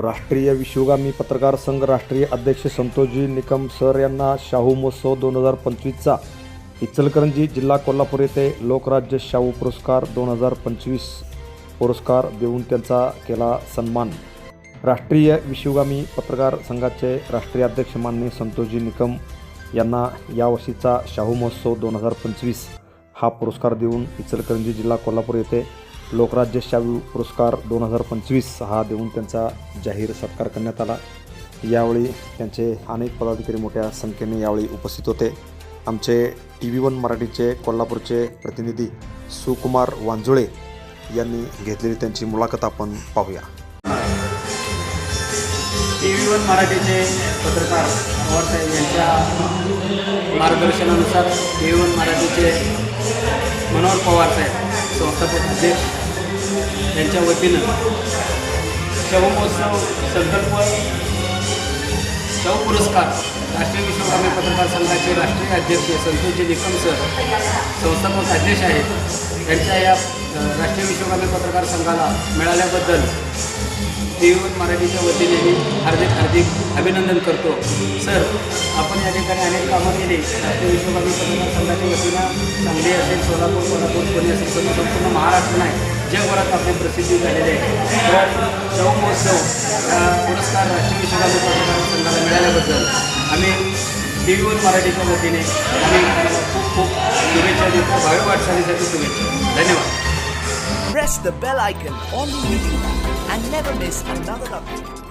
राष्ट्रीय विश्वगामी पत्रकार संघ राष्ट्रीय अध्यक्ष संतोषजी निकम सर यांना शाहू महोत्सव 2025चा इचलकरंजी जिल्हा कोल्हापूर येथे लोकराज्य शाहू पुरस्कार 2025 पुरस्कार देऊन त्यांचा केला सन्मान। राष्ट्रीय विश्वगामी पत्रकार संघाचे राष्ट्रीय अध्यक्ष माननीय संतोषजी निकम यांना यावर्षीचा शाहू महोत्सव 2025 हा पुरस्कार देऊन इचलकरंजी जिल्हा कोल्हापूर येथे लोकराज्य शाहू पुरस्कार 2025 हा देऊन त्यांचा जाहीर सत्कार करण्यात आला। यावेळी त्यांचे अनेक पदाधिकारी मोठ्या संख्येने यावेळी उपस्थित होते। आमचे TV1 मराठीचे कोल्हापूरचे प्रतिनिधी सुकुमार वांजुळे यांनी घेतलेली त्यांची मुलाखत आपण पाहूया। TV1 मराठीचे पत्रकार पवारसाहेब यांच्या मार्गदर्शनानुसार TV1 मराठीचे मनोहर पवारसाहेब संस्थापक अध्यक्ष यांच्या वतीनं शाहू महोत्सव संकल्प शाहू पुरस्कार राष्ट्रीय विश्वगामी पत्रकार संघाचे राष्ट्रीय अध्यक्ष संतोषजी निकम सर संस्थापक अध्यक्ष आहेत। यांच्या या राष्ट्रीय विश्वगामी पत्रकार संघाला मिळाल्याबद्दल TV1 मराठीच्या वतीने मी हार्दिक अभिनंदन करतो। सर, आपण या ठिकाणी अनेक कामं केली। राष्ट्रीय विश्वगामी पत्रकार संघाच्या वतीनं सांगली असेल, सोलापूर, कोल्हापूर, पुणे असेल, संपूर्ण महाराष्ट्र नाही जगभरात आपली प्रसिद्धी झालेली आहे। तर शाहू महोत्सव पुरस्कार राष्ट्रीय विश्वगामी पत्रकार संघाला मिळाल्याबद्दल आम्ही TV1 मराठीच्या वतीने आम्ही खूप शुभेच्छा देतो। भावी वाटचालीसाठी शुभेच्छा। धन्यवाद। Press the bell icon on the YouTube and never miss another update.